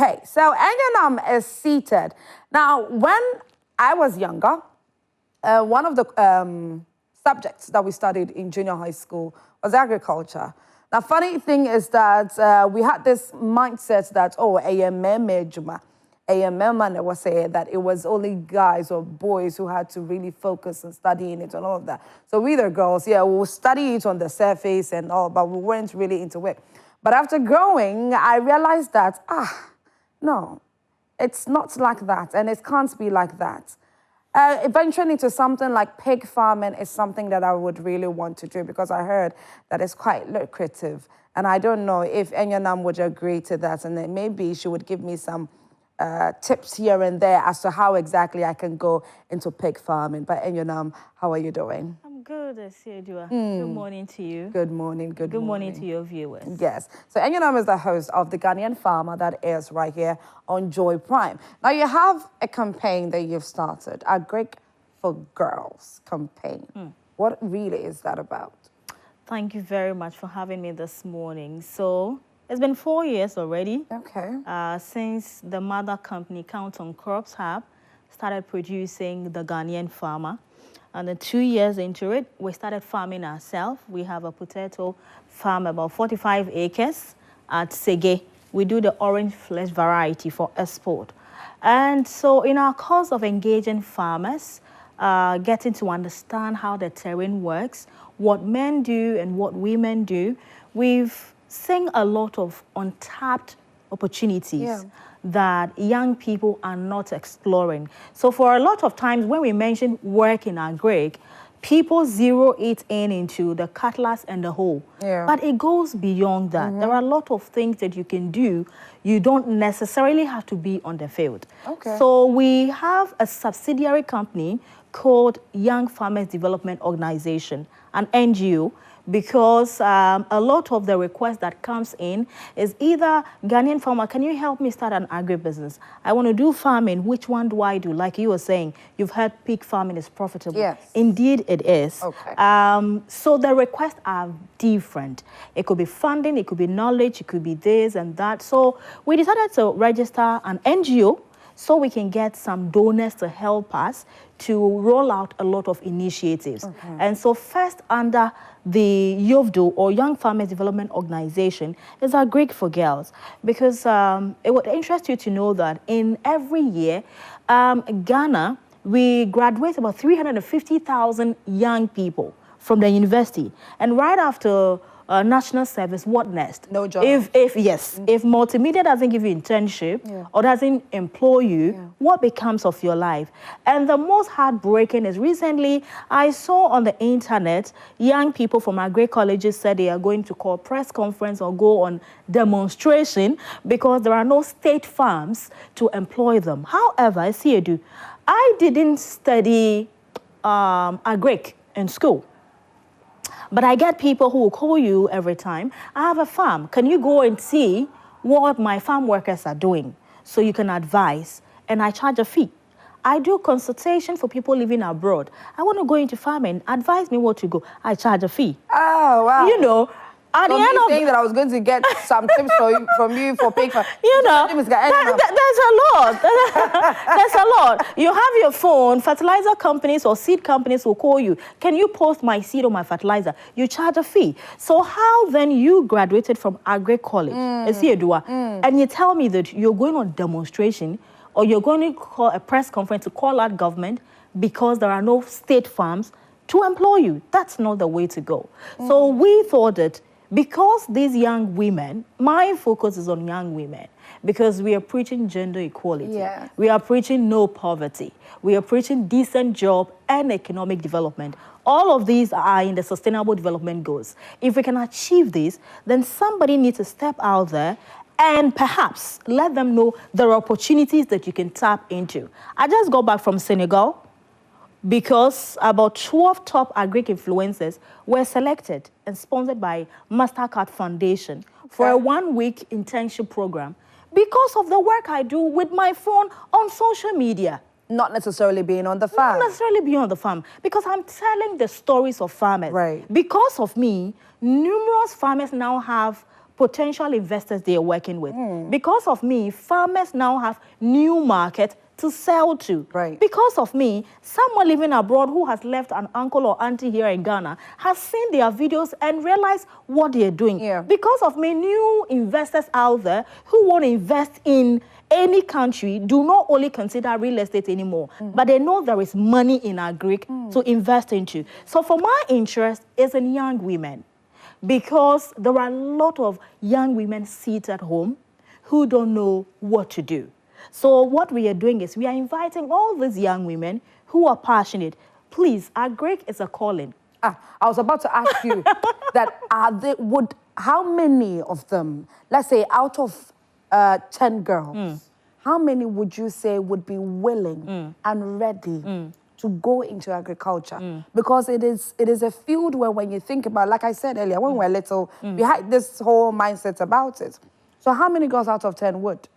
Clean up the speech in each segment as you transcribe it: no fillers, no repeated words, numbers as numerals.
Okay, so Enyanam is seated. Now, when I was younger, one of the subjects that we studied in junior high school was agriculture. Now, funny thing is that we had this mindset that, oh, AMM was saying that it was only guys or boys who had to really focus on studying it and all of that. So we the girls, yeah, we'll study it on the surface and all, but we weren't really into it. But after growing, I realized that, no, it's not like that, and it can't be like that. Venturing into something like pig farming is something that I would really want to do because I heard that it's quite lucrative. And I don't know if Enyanam would agree to that, and then maybe she would give me some tips here and there as to how exactly I can go into pig farming. But Enyanam, how are you doing? I'm good, Asiedua. Good morning to you. Good morning, good morning. To your viewers. Yes. So Enyanam is the host of The Ghanaian Farmer that airs right here on Joy Prime. Now you have a campaign that you've started, Agric for Girls campaign. What really is that about? Thank you very much for having me this morning. So it's been 4 years already. Okay. Since the mother company, Count on Crops Hub, started producing The Ghanaian Farmer. And then 2 years into it, we started farming ourselves. We have a potato farm, about 45 acres at Sege. We do the orange flesh variety for export. And so in our course of engaging farmers, getting to understand how the terrain works, what men do and what women do, we've seen a lot of untapped opportunities that young people are not exploring. So for a lot of times when we mention work in Agric, people zero it into the cutlass and the hoe. But it goes beyond that. There are a lot of things that you can do. You don't necessarily have to be on the field. So we have a subsidiary company called Young Farmers Development Organization, an NGO, because a lot of the request that comes in is either, Ghanaian farmer, can you help me start an agribusiness? I want to do farming. Which one do I do? Like you were saying, you've heard pig farming is profitable. Yes. Indeed, it is. So the requests are different. It could be funding, it could be knowledge, it could be this and that. So we decided to register an NGO so we can get some donors to help us to roll out a lot of initiatives. And so first under the YOVDO, or Young Farmers Development Organization, is Agric for Girls. Because it would interest you to know that in every year, Ghana, we graduate about 350,000 young people from the university. And right after national service, what next? No job. If multimedia doesn't give you internship or doesn't employ you, what becomes of your life? And the most heartbreaking is recently I saw on the internet young people from Agric colleges said they are going to call press conference or go on demonstration because there are no state farms to employ them. However, Asiedua, I didn't study Agric in school. But I get people who will call you every time. I have a farm. Can you go and see what my farm workers are doing so you can advise? And I charge a fee. I do consultation for people living abroad. I want to go into farming. Advise me what to go. I charge a fee. Oh, wow. You know, at the end of saying that I was going to get some tips from you for pig farm. You know, there's a lot. There's a lot. You have your phone, fertilizer companies or seed companies will call you. Can you post my seed or my fertilizer? You charge a fee. So how then you graduated from Agric College, Asiedua, and you tell me that you're going on demonstration or you're going to call a press conference to call out government because there are no state farms to employ you? That's not the way to go. So we thought that because these young women, my focus is on young women, because we are preaching gender equality. We are preaching no poverty. We are preaching decent job and economic development. All of these are in the sustainable development goals. If we can achieve this, then somebody needs to step out there and perhaps let them know there are opportunities that you can tap into. I just got back from Senegal, because about 12 top Agric influencers were selected and sponsored by Mastercard Foundation for a 1-week internship program because of the work I do with my phone on social media. Not necessarily being on the farm. Not necessarily being on the farm, because I'm telling the stories of farmers. Because of me, numerous farmers now have potential investors they are working with. Because of me, farmers now have new market to sell to. Right. Because of me, someone living abroad who has left an uncle or auntie here in Ghana has seen their videos and realized what they're doing. Yeah. Because of me, new investors out there who want to invest in any country do not only consider real estate anymore, but they know there is money in Agric to invest into. So for my interest is in young women, because there are a lot of young women seated at home who don't know what to do. So what we are doing is we are inviting all these young women who are passionate. Please, Agric is a calling. I was about to ask you that how many of them, let's say out of 10 girls, how many would you say would be willing and ready to go into agriculture? Because it is a field where, when you think about, like I said earlier, when we were little, we had this whole mindset about it. So how many girls out of 10 would?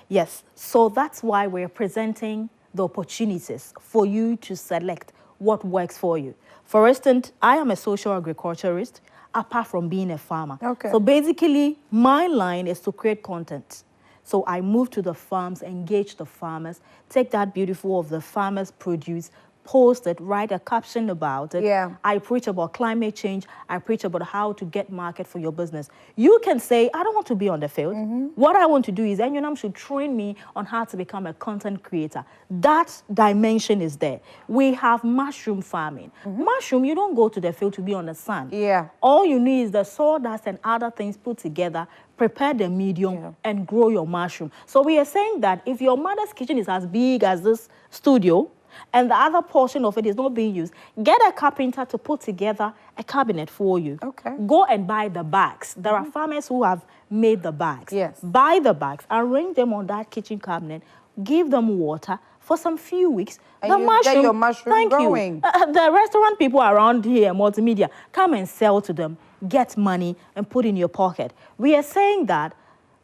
Yes, so that's why we're presenting the opportunities for you to select what works for you. For instance, I am a social agriculturist, apart from being a farmer. Okay. So basically, my line is to create content. So I move to the farms, engage the farmers, take that beautiful of the farmers' produce, post it, write a caption about it. Yeah. I preach about climate change. I preach about how to get market for your business. You can say, I don't want to be on the field. What I want to do is, Enyonam should train me on how to become a content creator. That dimension is there. We have mushroom farming. Mushroom, you don't go to the field to be on the sun. Yeah. All you need is the sawdust and other things put together, prepare the medium, and grow your mushroom. So we are saying that if your mother's kitchen is as big as this studio, and the other portion of it is not being used, get a carpenter to put together a cabinet for you. Okay. Go and buy the bags. There are farmers who have made the bags. Yes. Buy the bags, arrange them on that kitchen cabinet, give them water for some few weeks. And the you mushroom, get your mushroom thank growing. you. The restaurant people around here, multimedia, come and sell to them, get money, and put in your pocket. We are saying that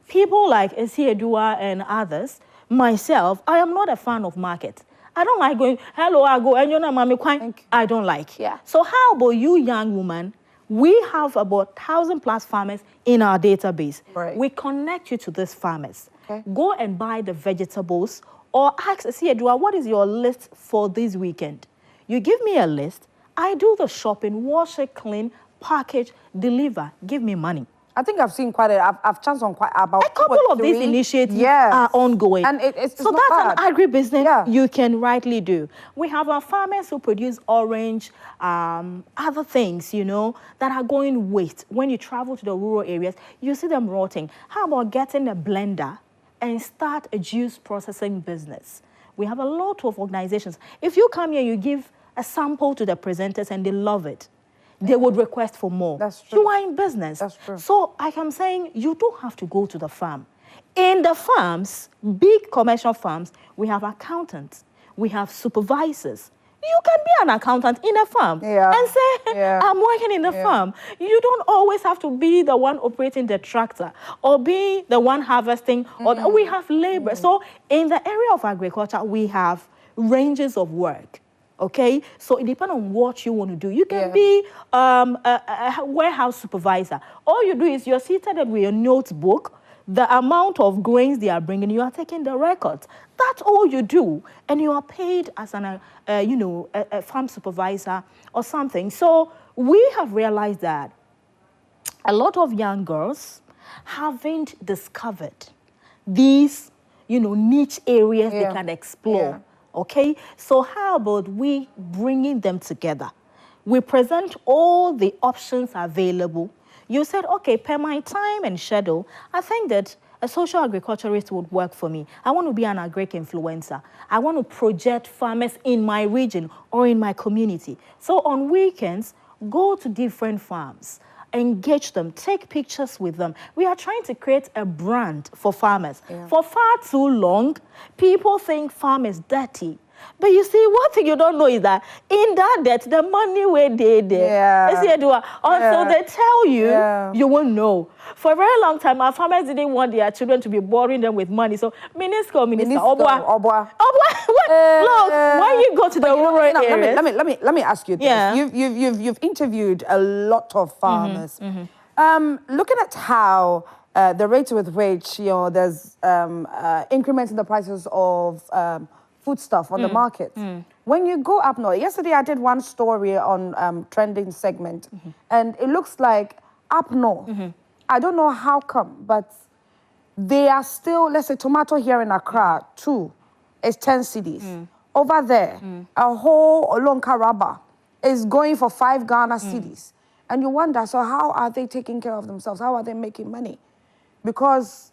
people like Esi Edua and others, myself, I am not a fan of market. I don't like going, hello, I go, and you're not mommy quite. I don't like. Yeah. So how about you, young woman? We have about 1,000+ farmers in our database. Right. We connect you to these farmers. Okay. Go and buy the vegetables, or ask, see, Edua, what is your list for this weekend? You give me a list, I do the shopping, wash it, clean, package, deliver, give me money. I think I've seen I've chanced on quite about A couple of these initiatives are ongoing. And it's so not that's bad. an agribusiness Yeah. you can rightly do. We have our farmers who produce orange, other things, you know, that are going waste. When you travel to the rural areas, you see them rotting. How about getting a blender and start a juice processing business? We have a lot of organizations. If you come here, you give a sample to the presenters and they love it, they would request for more. That's true. You are in business. That's true. So I am saying you don't have to go to the farm. In the farms, big commercial farms, we have accountants, we have supervisors. You can be an accountant in a farm and say, I'm working in the farm. You don't always have to be the one operating the tractor or be the one harvesting. Or we have labor. So in the area of agriculture, we have ranges of work. Okay, so it depends on what you want to do. You can be a warehouse supervisor. All you do is you're seated with your notebook, the amount of grains they are bringing, you are taking the records. That's all you do, and you are paid as a farm supervisor or something. So we have realized that a lot of young girls haven't discovered these, niche areas they can explore. Okay, so how about we bringing them together? We present all the options available. You said, okay, per my time and schedule, I think that a social agriculturist would work for me. I want to be an Agric influencer. I want to project farmers in my region or in my community. So on weekends, go to different farms, engage them, take pictures with them. We are trying to create a brand for farmers. For far too long, people think farm is dirty. But you see, one thing you don't know is that in that debt, the money where they there. Until they tell you, you won't know. For a very long time, our farmers didn't want their children to be boring them with money. So, Minister, Obwa. Look, when you go to the rural areas. Let me ask you this. You've interviewed a lot of farmers. Looking at how the rate with which there's increments in the prices of foodstuff on the market. When you go up north, yesterday I did one story on trending segment, and it looks like up north. I don't know how come, but they are still, let's say, tomato here in Accra, 2 is 10 cedis. Over there, a whole Olonkaraba is going for 5 Ghana cedis. And you wonder, so how are they taking care of themselves? How are they making money? Because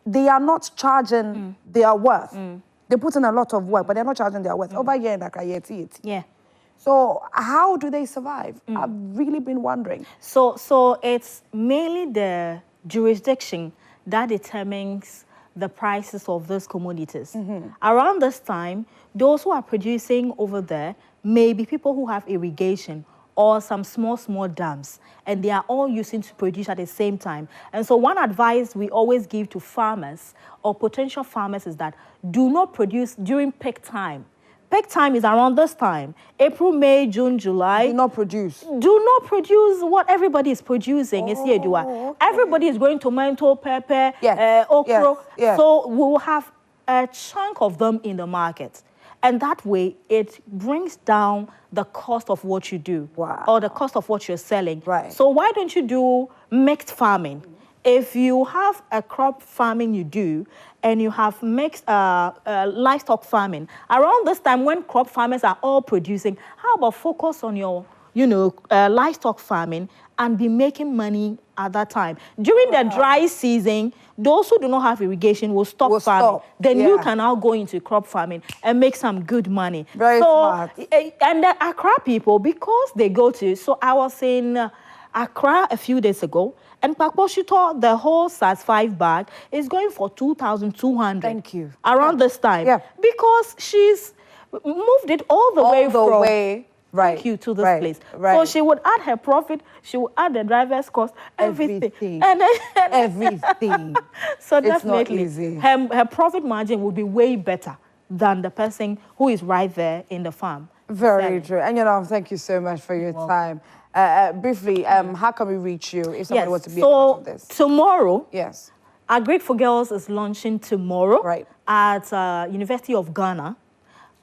they are not charging their worth. They put in a lot of work, but they're not charging their worth. Over here in Accra, Yeah. So how do they survive? I've really been wondering. So it's mainly the jurisdiction that determines the prices of those commodities. Around this time, those who are producing over there may be people who have irrigation or some small dams, and they are all using to produce at the same time. And so one advice we always give to farmers or potential farmers is that do not produce during peak time. Peak time is around this time, April, May, June, July. Do not produce. Do not produce what everybody is producing. Okay. Everybody is growing tomato, pepper, okra. So we will have a chunk of them in the market. And that way, it brings down the cost of what you do or the cost of what you're selling. Right. So why don't you do mixed farming? If you have a crop farming you do, and you have mixed livestock farming, around this time when crop farmers are all producing, how about focus on your, livestock farming and be making money at that time? During the dry season, those who do not have irrigation will stop farming. Then you can now go into crop farming and make some good money. Very smart. And the Accra people, because they go to, so I was in Accra a few days ago, and Pakposhito, the whole SAS 5 bag is going for 2,200. Thank you. Around this time. Yeah. Because she's moved it all the way from Right. you to this place. Right. So she would add her profit, she would add the driver's cost, everything. Everything. So it's definitely, not easy. Her profit margin would be way better than the person who is right there in the farm. Very true. And thank you so much for your time. Briefly, how can we reach you if somebody wants to be a part of this? Tomorrow, Agric for Girls is launching tomorrow at University of Ghana,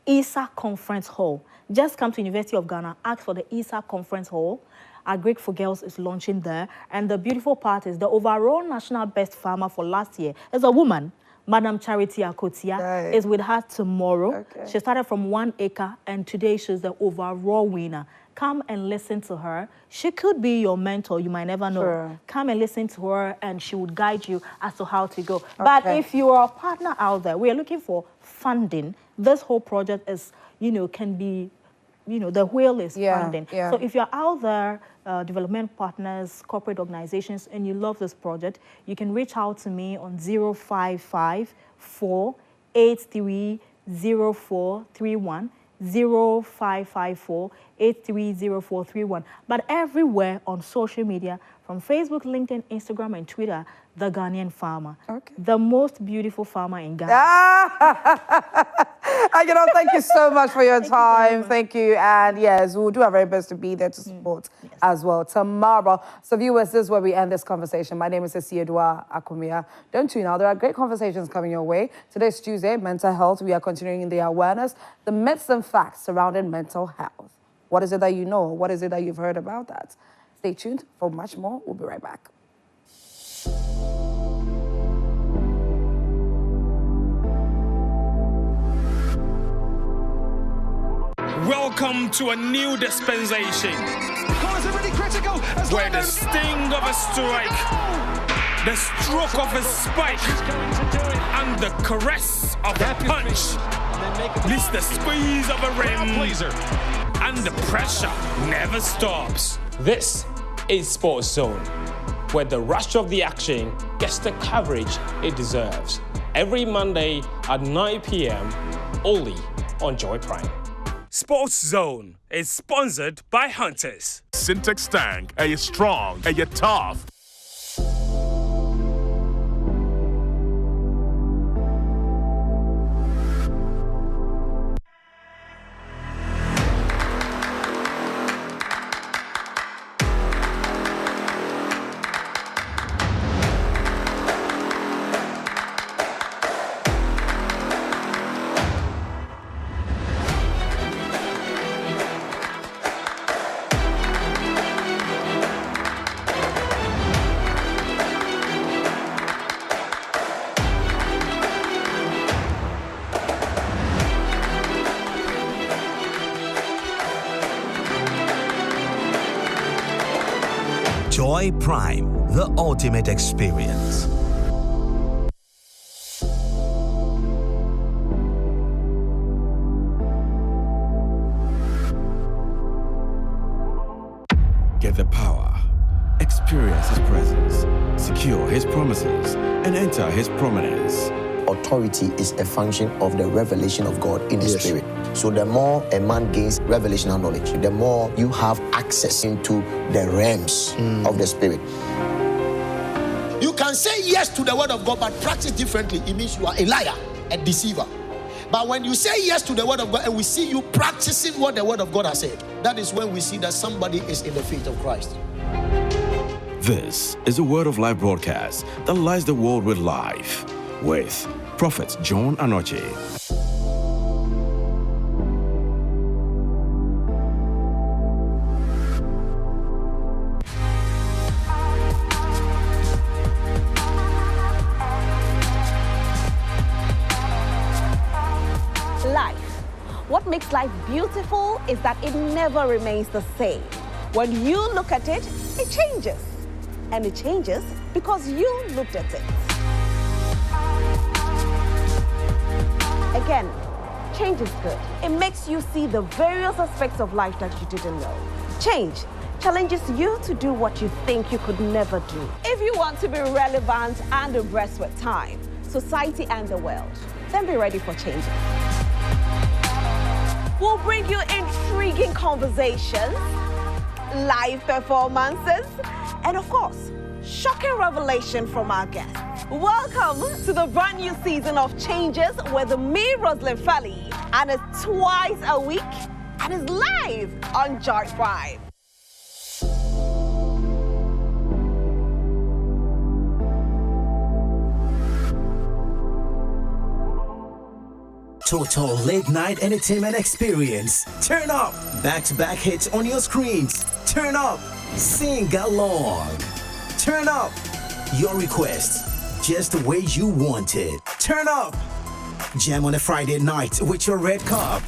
ISA Conference Hall. Just come to University of Ghana, ask for the ISA Conference Hall. Agric for Girls is launching there. And the beautiful part is the overall national best farmer for last year is a woman. Madam Charity Akotia is with her tomorrow. She started from 1 acre, and today she's the overall winner. Come and listen to her. She could be your mentor. You might never know. Sure. Come and listen to her, and she would guide you as to how to go. But if you are a partner out there, we are looking for funding. This whole project is, can be, the wheel is funding. So if you're out there, development partners, corporate organizations, and you love this project, you can reach out to me on 0554-830431. 0554-830431. But everywhere on social media, from Facebook, LinkedIn, Instagram, and Twitter, The Ghanaian Farmer. The most beautiful farmer in Ghana. Thank you so much for your time. Thank you. And yes, we'll do our very best to be there to support as well tomorrow. So viewers, this is where we end this conversation. My name is Esiedua Akumia. Don't tune out. There are great conversations coming your way. Today's Tuesday, mental health. We are continuing in the awareness, the myths and facts surrounding mental health. What is it that you know? What is it that you've heard about that? Stay tuned for much more. We'll be right back. Welcome to a new dispensation where the sting of a strike, the stroke of a spike, and the caress of a punch leaves the squeeze of a rim, and the pressure never stops. This is Sports Zone, where the rush of the action gets the coverage it deserves. Every Monday at 9 p.m. only on Joy Prime. Sports Zone is sponsored by Hunters. Syntax Tank, are you strong? Are you tough? Joy Prime, the ultimate experience. Get the power, experience His presence, secure His promises, and enter His prominence. Authority is a function of the revelation of God in the Spirit. So the more a man gains revelational knowledge, the more you have access into the realms of the Spirit. You can say yes to the word of God, but practice differently. It means you are a liar, a deceiver. But when you say yes to the word of God and we see you practicing what the word of God has said, that is when we see that somebody is in the faith of Christ. This is a Word of Life broadcast that lights the world with life with Prophet John Anoche. Life. What makes life beautiful is that it never remains the same. When you look at it, it changes. And it changes because you looked at it. Again, change is good. It makes you see the various aspects of life that you didn't know. Change challenges you to do what you think you could never do. If you want to be relevant and abreast with time, society and the world, then be ready for change. We'll bring you intriguing conversations, live performances, and of course, shocking revelation from our guests. Welcome to the brand new season of Changes with me, Roslyn Fally, and it's twice a week and it's live on Joy Prime. Total late night entertainment experience. Turn up. Back-to-back hits on your screens. Turn up. Sing along. Turn up. Your request, just the way you want it. Turn up. Jam on a Friday night with your red cup.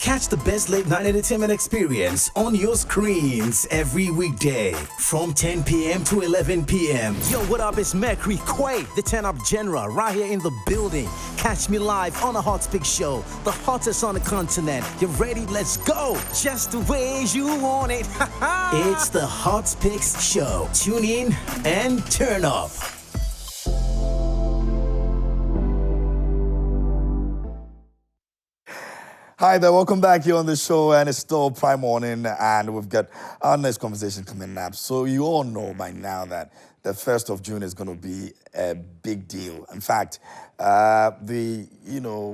Catch the best late night entertainment experience on your screens every weekday from 10 p.m. to 11 p.m. Yo, what up? It's Mercury Quay, the Turn Up General, right here in the building. Catch me live on a Hot Speak Show, the hottest on the continent. You ready? Let's go. Just the way you want it. It's the Hot Speaks Show. Tune in and turn up. Hi there, welcome back here on the show, and it's still Prime Morning, and we've got our next conversation coming up. So you all know by now that the 1st of June is going to be a big deal. In fact, the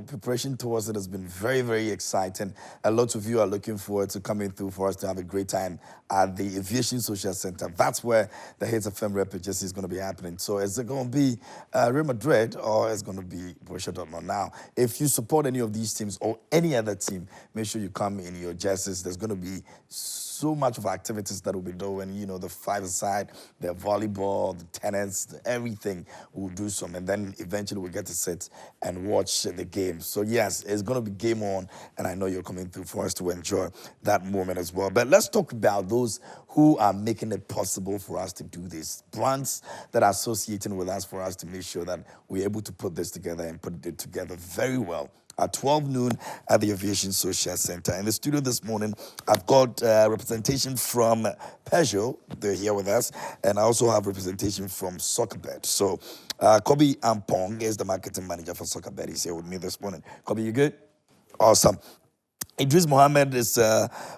preparation towards it has been very, very exciting. A lot of you are looking forward to coming through for us to have a great time at the Aviation Social Center. That's where the Hits FM Rep is going to be happening. So is it going to be Real Madrid or is it going to be Borussia Dortmund? Now, if you support any of these teams or any other team, make sure you come in your jerseys. There's going to be so much of activities that will be doing, the five-a-side, the volleyball, the tennis, everything. We'll do some, and then eventually we'll get to sit and watch the game. So yes, it's going to be game on, and I know you're coming through for us to enjoy that moment as well. But let's talk about those who are making it possible for us to do this. Brands that are associating with us for us to make sure that we're able to put this together and put it together very well. At 12 noon at the Aviation Social Center. In the studio this morning, I've got representation from Peugeot. They're here with us. And I also have representation from SoccerBet. So Kobe Ampong is the marketing manager for SoccerBet. He's here with me this morning. Kobe, you good? Awesome. Idris Mohammed is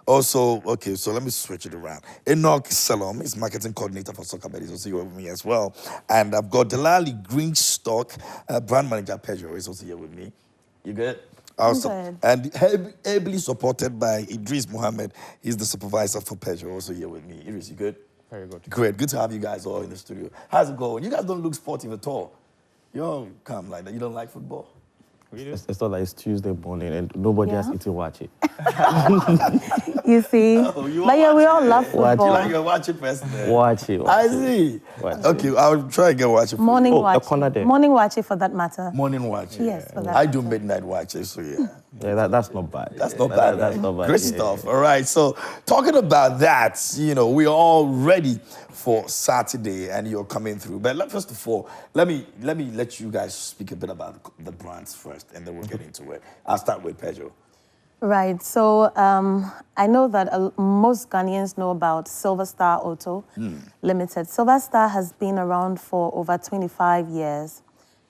also, okay, so let me switch it around. Enoch Salom is marketing coordinator for SoccerBet. He's also here with me as well. And I've got Delali Greenstock, brand manager Peugeot. He's also here with me. You good? Awesome. And ably supported by Idris Mohammed. He's the supervisor for Peugeot, also here with me. Idris, you good? Very good. Great. Good to have you guys all in the studio. How's it going? You guys don't look sportive at all. You don't come like that. You don't like football? It's not like it's Tuesday morning and nobody has eaten watch it. You see? But yeah, we all love football. Like you're watching person. Watch it. I see. Okay, I'll try and get watch it. Morning watch. Morning watch it for that matter. Morning watch. Yes, for that I do midnight watch it, so yeah. Yeah, that's not bad. That's not bad. That's not bad. Great stuff. All right. So talking about that, we are all ready for Saturday, and you're coming through. But first of all, let me let you guys speak a bit about the brands first, and then we'll get into it. I'll start with Peugeot. Right. So I know that most Ghanaians know about Silver Star Auto Limited. Silver Star has been around for over 25 years.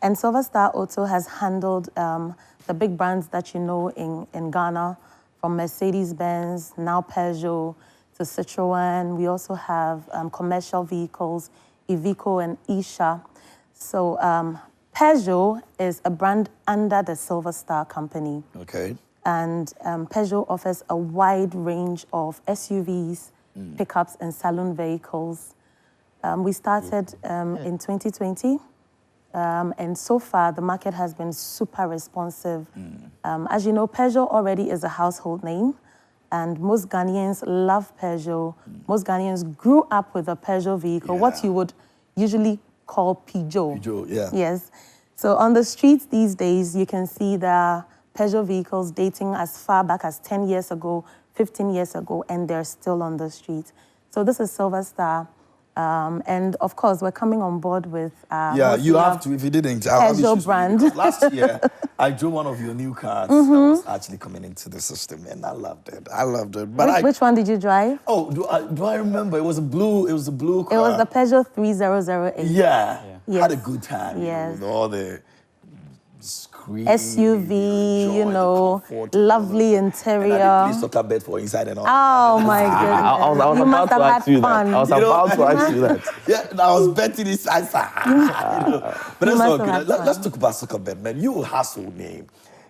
And Silver Star Auto has handled the big brands that you know in Ghana, from Mercedes-Benz, now Peugeot, to Citroën. We also have commercial vehicles, Iveco and Isha. So Peugeot is a brand under the Silver Star company. Okay. And Peugeot offers a wide range of SUVs, pickups, and saloon vehicles. We started in 2020, and so far the market has been super responsive. As you know, Peugeot already is a household name, and most Ghanaians love Peugeot. Most Ghanaians grew up with a Peugeot vehicle, what you would usually call Peugeot. Peugeot, yeah. Yes. So on the streets these days, you can see the Peugeot vehicles dating as far back as 10 years ago, 15 years ago, and they're still on the street. So this is Silver Star. And of course, we're coming on board with... yeah, you have to, if you didn't. Peugeot brand. Last year, I drove one of your new cars that was actually coming into the system, and I loved it. I loved it. But which one did you drive? Oh, do I remember? It was a blue car. It was the Peugeot 3008. Yeah. Yes. Had a good time. Yes. With all the screen, SUV, you know, lovely interior. And I did soccer bed for inside and all. Oh my goodness. I was you about must to have ask you had fun. that. I was about to ask you that. Yeah, I was betting this answer. But that's all good. Let's talk about soccer bed, man. You're a household name.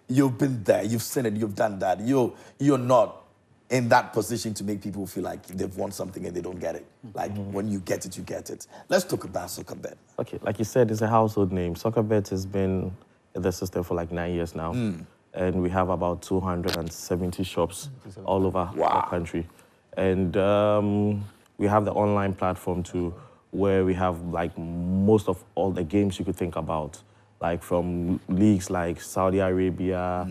You've been there. You've seen it. You've done that. You're not in that position to make people feel like they've won something and they don't get it. Like when you get it, you get it. Let's talk about soccer bed. Okay, like you said, it's a household name. Soccer Bet has been in the system for like 9 years now. And we have about 270 shops all over the country. And we have the online platform too, where we have like most of all the games you could think about, like from leagues like Saudi Arabia,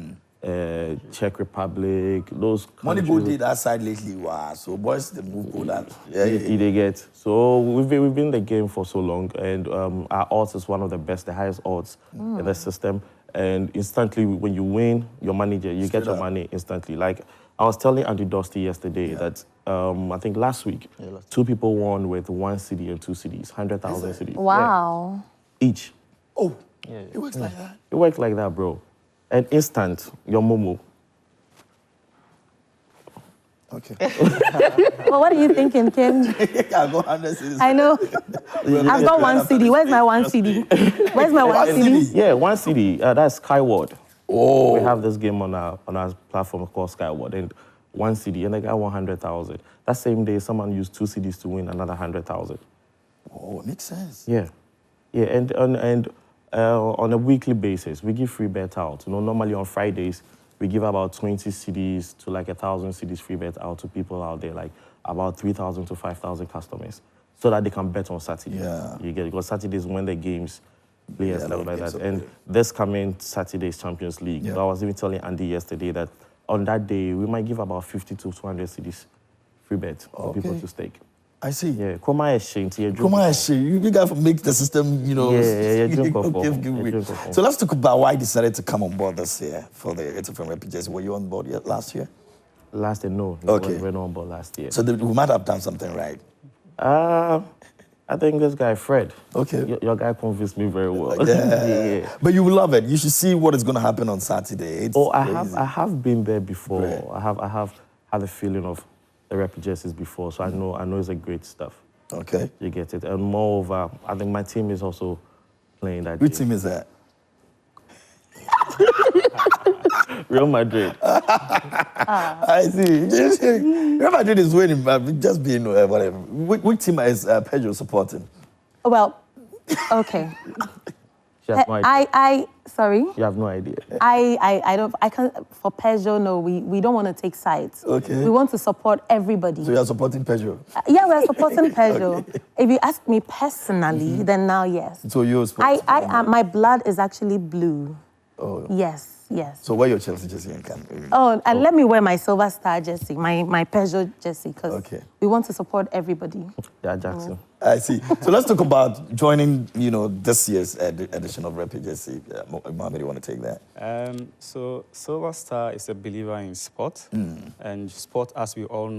Czech Republic, those countries. Money go did that side lately, so boys they move go that. They get. So we've been in the game for so long, and our odds is one of the best, the highest odds in the system. And instantly, when you win, your manager, you get your money instantly. Like I was telling Andy Dusty yesterday that I think last week, 2 people won with 1 CD and 2 CDs, 100,000 CDs. Wow. Yeah. Each. Oh, it works like that? It works like that, bro. And instant, your Momo. Okay. Well, what are you thinking, Kim? I got 100 CDs. I know. I've got 1 CD. Where's my 1 CD? Where's my 1 CD? Yeah, 1 CD. That's Skyward. Oh. We have this game on our platform called Skyward, and 1 CD, and I got 100,000. That same day, someone used 2 CDs to win another 100,000. Oh, it makes sense. Yeah, yeah, and on a weekly basis, we give free bet out. You know, normally on Fridays, we give about 20 CDs to like 1,000 CDs free bet out to people out there, like about 3,000 to 5,000 customers, so that they can bet on Saturday. Yeah. You get it, because Saturday is when the games play and stuff like that. And this coming Saturday's Champions League, I was even telling Andy yesterday that on that day, we might give about 50 to 200 CDs free bet for people to stake. I see. Yeah, Koma Exchange. You got to make the system, you know. So let's talk about why you decided to come on board this year for the Etofem RPGs. Were you on board last year? Last year, no. Okay. We were not on board last year. So we might have done something right. I think this guy, Fred. Okay. Your guy convinced me very well. Yeah. But you will love it. You should see what is going to happen on Saturday. I have been there before. Right. I have had a feeling of the rep jerseys before, so I know it's a great stuff. Okay. You get it. And moreover, I think my team is also playing that. Which team is that? Real Madrid. I see. Real Madrid is winning, but just being whatever. Which team is Peugeot supporting? Well, okay. She has no idea. Sorry? You have no idea. I can't, for Peugeot, no, we don't want to take sides. Okay. We want to support everybody. So you're supporting Peugeot? Yeah, we're supporting Peugeot. Okay. If you ask me personally, then now, yes. So you're supporting my blood is actually blue. Oh. Yes, yes. So wear your Chelsea jersey and can. Oh, and let me wear my Silver Star jersey, my Peugeot jersey, because we want to support everybody. Yeah, Jackson. I see. So let's talk about joining, this year's edition of Rapid Jersey. Mohammed, you want to take that? So Silver Star is a believer in sport, and sport, as we all know,